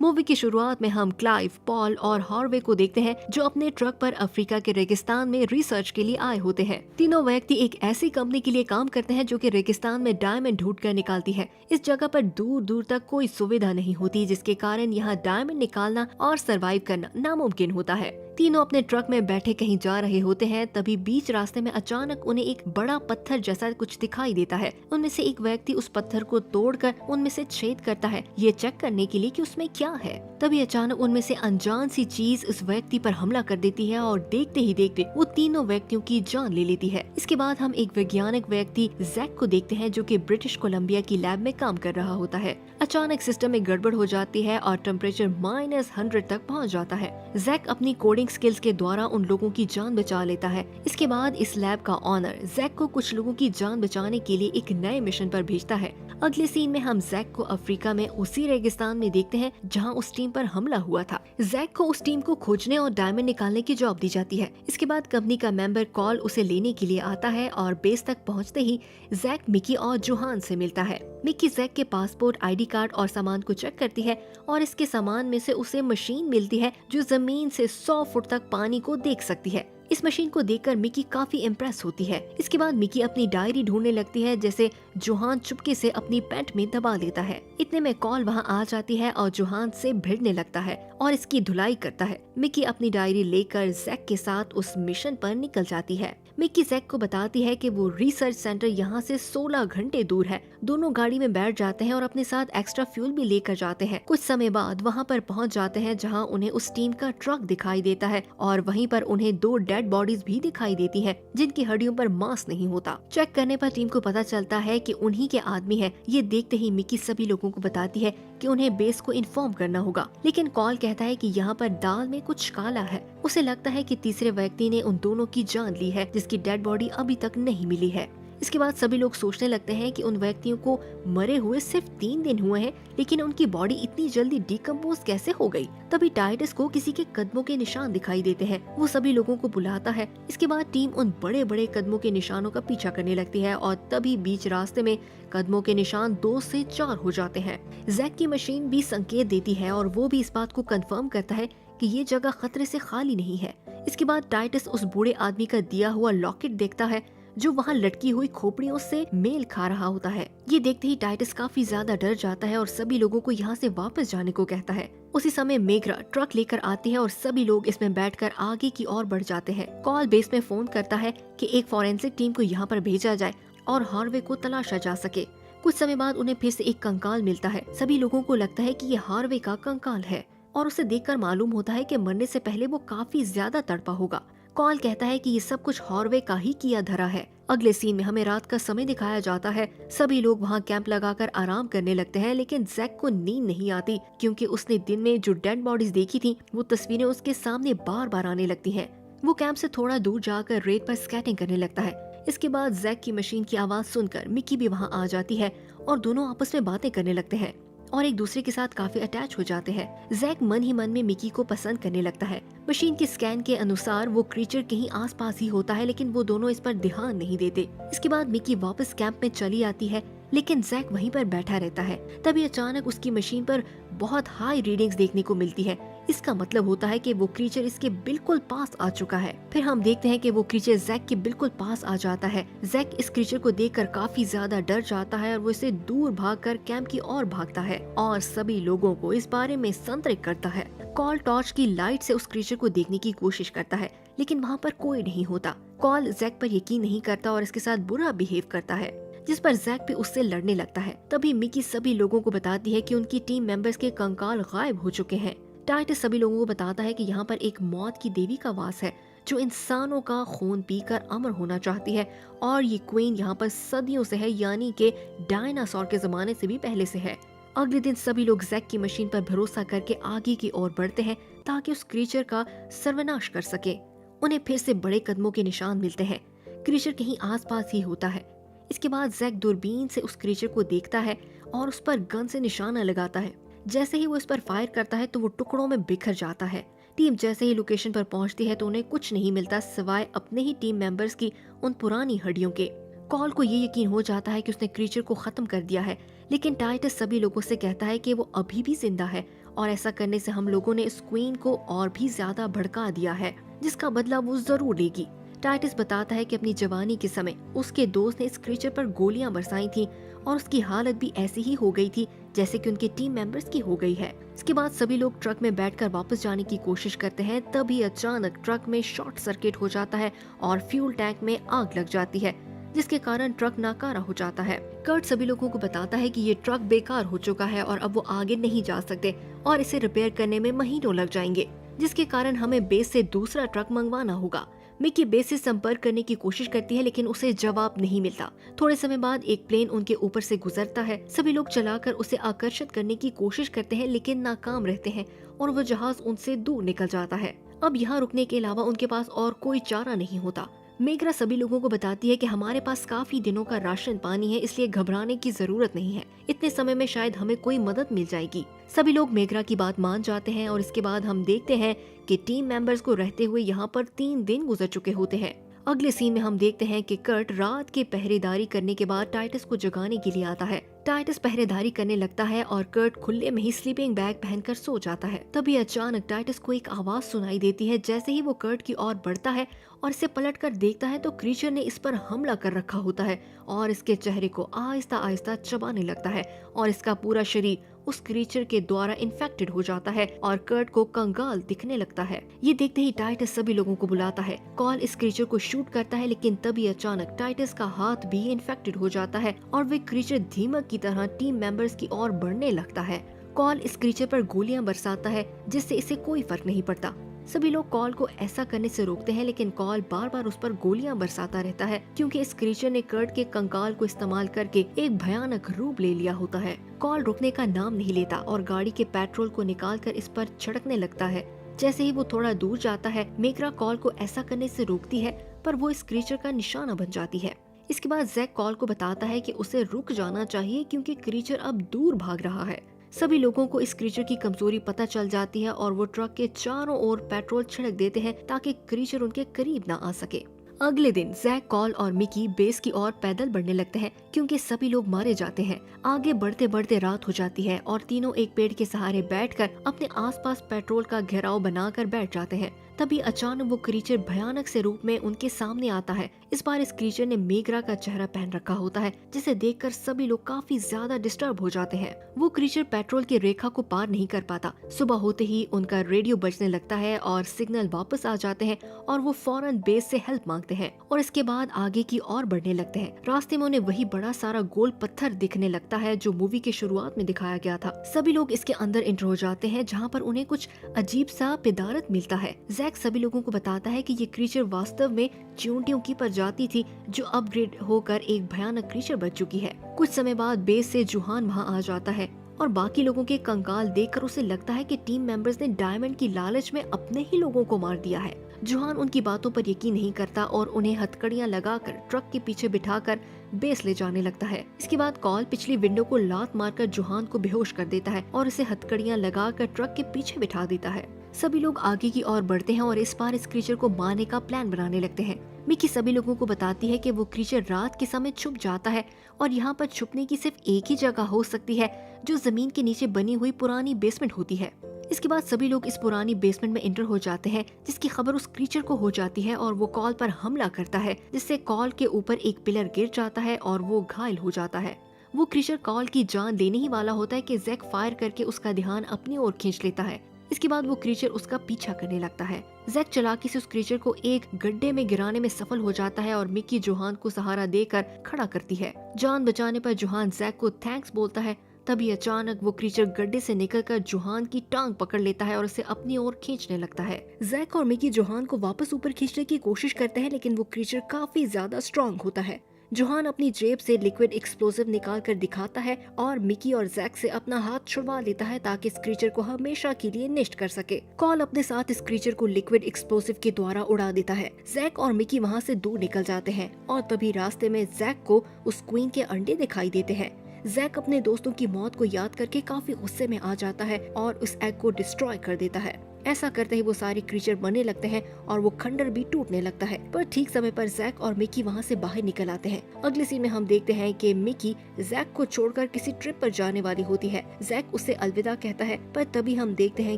Movie की शुरुआत में हम क्लाइव, पॉल और हॉर्वे को देखते हैं जो अपने ट्रक पर अफ्रीका के रेगिस्तान में रिसर्च के लिए आए होते हैं। तीनों व्यक्ति एक ऐसी कंपनी के लिए काम करते हैं जो कि रेगिस्तान में डायमंड ढूंढ कर निकालती है। इस जगह पर दूर दूर तक कोई सुविधा नहीं होती, जिसके कारण यहाँ डायमंड निकालना और सरवाइव करना नामुमकिन होता है। तीनों अपने ट्रक में बैठे कहीं जा रहे होते हैं, तभी बीच रास्ते में अचानक उन्हें एक बड़ा पत्थर जैसा कुछ दिखाई देता है। उनमें से एक व्यक्ति उस पत्थर को तोड़कर उनमें से छेद करता है, ये चेक करने के लिए कि उसमें क्या है। तभी अचानक उनमें से अनजान सी चीज उस व्यक्ति पर हमला कर देती है और देखते ही देखते वो तीनों व्यक्तियों की जान ले लेती है। इसके बाद हम एक वैज्ञानिक व्यक्ति जैक को देखते हैं जो कि ब्रिटिश कोलंबिया की लैब में काम कर रहा होता है। अचानक सिस्टम में गड़बड़ हो जाती है और टेम्परेचर -100 तक पहुंच जाता है। जैक अपनी कोडिंग स्किल्स के द्वारा उन लोगों की जान बचा लेता है। इसके बाद इस लैब का ऑनर जैक को कुछ लोगों की जान बचाने के लिए एक नए मिशन पर भेजता है। अगले सीन में हम जैक को अफ्रीका में उसी रेगिस्तान में देखते हैं जहां उस टीम पर हमला हुआ था। जैक को उस टीम को खोजने और डायमंड निकालने की जॉब दी जाती है। इसके बाद कंपनी का मेंबर कॉल उसे लेने के लिए आता है और बेस तक पहुंचते ही जैक मिकी और जोहान से मिलता है। मिकी जैक के पासपोर्ट, आईडी कार्ड और सामान को चेक करती है और इसके सामान में से उसे मशीन मिलती है जो जमीन से 100 फुट तक पानी को देख सकती है। इस मशीन को देखकर मिकी काफी इम्प्रेस होती है। इसके बाद मिकी अपनी डायरी ढूंढने लगती है, जैसे जोहान चुपके से अपनी पैंट में दबा देता है। इतने में कॉल वहां आ जाती है और जोहान से भिड़ने लगता है और इसकी धुलाई करता है। मिकी अपनी डायरी लेकर जैक के साथ उस मिशन पर निकल जाती है। मिकी जैक को बताती है कि वो रिसर्च सेंटर यहाँ से 16 घंटे दूर है। दोनों गाड़ी में बैठ जाते हैं और अपने साथ एक्स्ट्रा फ्यूल भी लेकर जाते हैं। कुछ समय बाद वहाँ पर पहुँच जाते हैं जहाँ उन्हें उस टीम का ट्रक दिखाई देता है और वहीं पर उन्हें 2 डेड बॉडीज भी दिखाई देती हैं, जिनकी हड्डियों पर मांस नहीं होता। चेक करने पर टीम को पता चलता है कि उन्हीं के आदमी है। ये देखते ही मिकी सभी लोगों को बताती है कि उन्हें बेस को इन्फॉर्म करना होगा, लेकिन कॉल कहता है कि यहाँ पर दाल में कुछ काला है। उसे लगता है कि तीसरे व्यक्ति ने उन दोनों की जान ली है जिसकी डेड बॉडी अभी तक नहीं मिली है। इसके बाद सभी लोग सोचने लगते हैं कि उन व्यक्तियों को मरे हुए सिर्फ 3 दिन हुए हैं, लेकिन उनकी बॉडी इतनी जल्दी डिकम्पोज कैसे हो गई। तभी टाइटस को किसी के कदमों के निशान दिखाई देते हैं। वो सभी लोगों को बुलाता है। इसके बाद टीम उन बड़े बड़े कदमों के निशानों का पीछा करने लगती है और तभी बीच रास्ते में कदमों के निशान 2 से 4 हो जाते हैं। जैक की मशीन भी संकेत देती है और वो भी इस बात को कंफर्म करता है कि ये जगह खतरे से खाली नहीं है। इसके बाद टाइटस उस बूढ़े आदमी का दिया हुआ लॉकेट देखता है जो वहाँ लटकी हुई खोपड़ियों से मेल खा रहा होता है। ये देखते ही टाइटस काफी ज्यादा डर जाता है और सभी लोगों को यहाँ से वापस जाने को कहता है। उसी समय मेग्रा ट्रक लेकर आती है और सभी लोग इसमें बैठकर आगे की ओर बढ़ जाते हैं। कॉल बेस में फोन करता है कि एक फॉरेंसिक टीम को यहाँ पर भेजा जाए और हार्वे को तलाशा जा सके। कुछ समय बाद उन्हें फिर से एक कंकाल मिलता है। सभी लोगों को लगता है कि ये हार्वे का कंकाल है और उसे देखकर मालूम होता है कि मरने से पहले वो काफी ज्यादा तड़पा होगा। कॉल कहता है कि ये सब कुछ हार्वे का ही किया धरा है। अगले सीन में हमें रात का समय दिखाया जाता है। सभी लोग वहाँ कैंप लगाकर आराम करने लगते हैं, लेकिन जैक को नींद नहीं आती क्योंकि उसने दिन में जो डेड बॉडीज देखी थी वो तस्वीरें उसके सामने बार बार आने लगती हैं। वो कैंप से थोड़ा दूर जाकर रेत पर स्केटिंग करने लगता है। इसके बाद जैक की मशीन की आवाज सुनकर मिकी भी वहाँ आ जाती है और दोनों आपस में बातें करने लगते हैं और एक दूसरे के साथ काफी अटैच हो जाते हैं। जैक मन ही मन में मिकी को पसंद करने लगता है। मशीन के स्कैन के अनुसार वो क्रीचर कहीं आसपास ही होता है, लेकिन वो दोनों इस पर ध्यान नहीं देते। इसके बाद मिकी वापस कैंप में चली आती है, लेकिन जैक वहीं पर बैठा रहता है। तभी अचानक उसकी मशीन पर बहुत हाई रीडिंग्स देखने को मिलती है। इसका मतलब होता है कि वो क्रीचर इसके बिल्कुल पास आ चुका है। फिर हम देखते हैं कि वो क्रीचर जैक के बिल्कुल पास आ जाता है। जैक इस क्रीचर को देखकर काफी ज्यादा डर जाता है और वो इसे दूर भागकर कैंप की ओर भागता है और सभी लोगों को इस बारे में संतर्क करता है। कॉल टॉर्च की लाइट से उस क्रीचर को देखने की कोशिश करता है, लेकिन वहाँ पर कोई नहीं होता। कॉल जैक पर यकीन नहीं करता और इसके साथ बुरा बिहेव करता है, जिस पर जैक भी उससे लड़ने लगता है। तभी मिकी सभी लोगों को बताती है कि उनकी टीम मेंबर्स के कंकाल गायब हो चुके हैं। टाइटस सभी लोगों को बताता है कि यहाँ पर एक मौत की देवी का वास है जो इंसानों का खून पीकर अमर होना चाहती है और ये क्वीन यहाँ पर सदियों से है, यानी कि डायनासोर के जमाने से भी पहले से है। अगले दिन सभी लोग जैक की मशीन पर भरोसा करके आगे की ओर बढ़ते हैं ताकि उस क्रीचर का सर्वनाश कर सके। उन्हें फिर से बड़े कदमों के निशान मिलते हैं। क्रीचर कहीं आसपास ही होता है। इसके बाद जैक दूरबीन से उस क्रीचर को देखता है और उस पर गन से निशाना लगाता है। जैसे ही वो इस पर फायर करता है तो वो टुकड़ों में बिखर जाता है। टीम जैसे ही लोकेशन पर पहुंचती है तो उन्हें कुछ नहीं मिलता सिवाय अपने ही टीम मेंबर्स की उन पुरानी हड्डियों के। कॉल को ये यकीन हो जाता है कि उसने क्रीचर को खत्म कर दिया है, लेकिन टाइटस सभी लोगों से कहता है कि वो अभी भी जिंदा है और ऐसा करने से हम लोगों ने इस क्वीन को और भी ज्यादा भड़का दिया है, जिसका बदला वो जरूर लेगी। टाइटस बताता है कि अपनी जवानी के समय उसके दोस्त ने इस क्रीचर पर गोलियां बरसाई थी और उसकी हालत भी ऐसी ही हो गई थी जैसे कि उनके टीम मेंबर्स की हो गई है। इसके बाद सभी लोग ट्रक में बैठकर वापस जाने की कोशिश करते हैं, तभी अचानक ट्रक में शॉर्ट सर्किट हो जाता है और फ्यूल टैंक में आग लग जाती है, जिसके कारण ट्रक नाकारा हो जाता है। कर्ट सभी लोगों को बताता है कि ये ट्रक बेकार हो चुका है और अब वो आगे नहीं जा सकते और इसे रिपेयर करने में महीनों लग जाएंगे, जिसके कारण हमें बेस से दूसरा ट्रक मंगवाना होगा। मिकी बेस से संपर्क करने की कोशिश करती है लेकिन उसे जवाब नहीं मिलता। थोड़े समय बाद एक प्लेन उनके ऊपर से गुजरता है। सभी लोग चलाकर उसे आकर्षित करने की कोशिश करते हैं लेकिन नाकाम रहते हैं और वो जहाज उनसे दूर निकल जाता है। अब यहाँ रुकने के अलावा उनके पास और कोई चारा नहीं होता। मेग्रा सभी लोगों को बताती है कि हमारे पास काफी दिनों का राशन पानी है, इसलिए घबराने की जरूरत नहीं है। इतने समय में शायद हमें कोई मदद मिल जाएगी। सभी लोग मेग्रा की बात मान जाते हैं और इसके बाद हम देखते हैं कि टीम मेंबर्स को रहते हुए यहाँ पर 3 दिन गुजर चुके होते हैं। अगले सीन में हम देखते हैं कि कर्ट रात के पहरेदारी करने के बाद टाइटस को जगाने के लिए आता है। टाइटस पहरेदारी करने लगता है और कर्ट खुले में ही स्लीपिंग बैग पहनकर सो जाता है। तभी अचानक टाइटस को एक आवाज सुनाई देती है। जैसे ही वो कर्ट की ओर बढ़ता है और इसे पलटकर देखता है तो क्रीचर ने इस पर हमला कर रखा होता है और इसके चेहरे को आहिस्ता आहिस्ता चबाने लगता है और इसका पूरा शरीर उस क्रीचर के द्वारा इन्फेक्टेड हो जाता है और कर्ट को कंगाल दिखने लगता है। ये देखते ही टाइटस सभी लोगों को बुलाता है। कॉल इस क्रीचर को शूट करता है लेकिन तभी अचानक टाइटस का हाथ भी इन्फेक्टेड हो जाता है और वे क्रीचर दीमक की तरह टीम मेंबर्स की ओर बढ़ने लगता है। कॉल इस क्रीचर पर गोलियां बरसाता है जिससे इसे कोई फर्क नहीं पड़ता। सभी लोग कॉल को ऐसा करने से रोकते हैं लेकिन कॉल बार बार उस पर गोलियां बरसाता रहता है क्योंकि इस क्रीचर ने कर्ट के कंकाल को इस्तेमाल करके एक भयानक रूप ले लिया होता है। कॉल रुकने का नाम नहीं लेता और गाड़ी के पेट्रोल को निकालकर इस पर छिड़कने लगता है। जैसे ही वो थोड़ा दूर जाता है, मेग्रा कॉल को ऐसा करने से रोकती है पर वो इस क्रीचर का निशाना बन जाती है। इसके बाद जैक कॉल को बताता है कि उसे रुक जाना चाहिए क्योंकि क्रीचर अब दूर भाग रहा है। सभी लोगों को इस क्रीचर की कमजोरी पता चल जाती है और वो ट्रक के चारों ओर पेट्रोल छिड़क देते हैं ताकि क्रीचर उनके करीब ना आ सके। अगले दिन जैक, कॉल और मिकी बेस की ओर पैदल बढ़ने लगते हैं क्योंकि सभी लोग मारे जाते हैं। आगे बढ़ते बढ़ते रात हो जाती है और तीनों एक पेड़ के सहारे बैठकर अपने आसपास पेट्रोल का घेराव बनाकर बैठ जाते हैं। तभी अचानक वो क्रीचर भयानक से रूप में उनके सामने आता है। इस बार इस क्रीचर ने मेग्रा का चेहरा पहन रखा होता है जिसे देखकर सभी लोग काफी ज्यादा डिस्टर्ब हो जाते हैं। वो क्रीचर पेट्रोल की रेखा को पार नहीं कर पाता। सुबह होते ही उनका रेडियो बजने लगता है और सिग्नल वापस आ जाते हैं और वो फौरन बेस से हेल्प मांगते हैं और इसके बाद आगे की ओर बढ़ने लगते हैं। रास्ते में उन्हें वही बड़ा सारा गोल पत्थर दिखने लगता है जो मूवी के शुरुआत में दिखाया गया था। सभी लोग इसके अंदर एंटर हो जाते हैं जहाँ पर उन्हें कुछ अजीब सा पिदारत मिलता है। जैक सभी लोगों को बताता है कि ये क्रीचर वास्तव में चींटियों की प्रजाति थी जो अपग्रेड होकर एक भयानक क्रीचर बन चुकी है। कुछ समय बाद बेस से जुहान वहाँ आ जाता है और बाकी लोगों के कंकाल देखकर उसे लगता है कि टीम मेंबर्स ने डायमंड की लालच में अपने ही लोगों को मार दिया है। जुहान उनकी बातों पर यकीन नहीं करता और उन्हें हथकड़ियां लगाकर ट्रक के पीछे बिठाकर बेस ले जाने लगता है। इसके बाद कॉल पिछली विंडो को लात मारकर जुहान को बेहोश कर देता है और उसे हथकड़ियां लगाकर ट्रक के पीछे बिठा देता है। सभी लोग आगे की ओर बढ़ते हैं और इस बार इस क्रीचर को मारने का प्लान बनाने लगते हैं। मिकी सभी लोगों को बताती है कि वो क्रीचर रात के समय छुप जाता है और यहाँ पर छुपने की सिर्फ एक ही जगह हो सकती है जो जमीन के नीचे बनी हुई पुरानी बेसमेंट होती है। इसके बाद सभी लोग इस पुरानी बेसमेंट में एंटर हो जाते हैं जिसकी खबर उस क्रीचर को हो जाती है और वो कॉल पर हमला करता है जिससे कॉल के ऊपर एक पिलर गिर जाता है और वो घायल हो जाता है। वो क्रीचर कॉल की जान लेने ही वाला होता है कि जैक फायर करके उसका ध्यान अपनी ओर खींच लेता है। इसके बाद वो क्रीचर उसका पीछा करने लगता है। जैक चालाकी से उस क्रीचर को एक गड्ढे में गिराने में सफल हो जाता है और मिकी जोहान को सहारा देकर खड़ा करती है। जान बचाने पर जोहान जैक को थैंक्स बोलता है। तभी अचानक वो क्रीचर गड्ढे से निकलकर जोहान की टांग पकड़ लेता है और उसे अपनी ओर खींचने लगता है। जैक और मिकी जोहान को वापस ऊपर खींचने की कोशिश करते हैं लेकिन वो क्रीचर काफी ज्यादा स्ट्रॉन्ग होता है। जोहान अपनी जेब से लिक्विड एक्सप्लोसिव निकाल कर दिखाता है और मिकी और जैक से अपना हाथ छुड़वा लेता है ताकि इस क्रीचर को हमेशा के लिए नष्ट कर सके। कॉल अपने साथ इस क्रीचर को लिक्विड एक्सप्लोसिव के द्वारा उड़ा देता है। जैक और मिकी वहाँ से दूर निकल जाते हैं और तभी रास्ते में जैक को उस क्वीन के अंडे दिखाई देते हैं। जैक अपने दोस्तों की मौत को याद करके काफी गुस्से में आ जाता है और उस एग को डिस्ट्रॉय कर देता है। ऐसा करते ही वो सारे क्रीचर बनने लगते हैं और वो खंडर भी टूटने लगता है। पर ठीक समय पर जैक और मिकी वहाँ से बाहर निकल आते हैं। अगले सीन में हम देखते हैं कि मिकी जैक को छोड़कर किसी ट्रिप पर जाने वाली होती है। जैक उससे अलविदा कहता है, पर तभी हम देखते हैं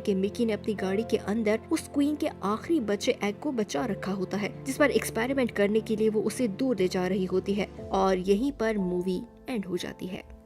कि मिकी ने अपनी गाड़ी के अंदर उस क्वीन के आखिरी बच्चे एग को बचा रखा होता है, जिस पर एक्सपेरिमेंट करने के लिए वो उसे दूर ले जा रही होती है। और यहीं पर मूवी एंड हो जाती है।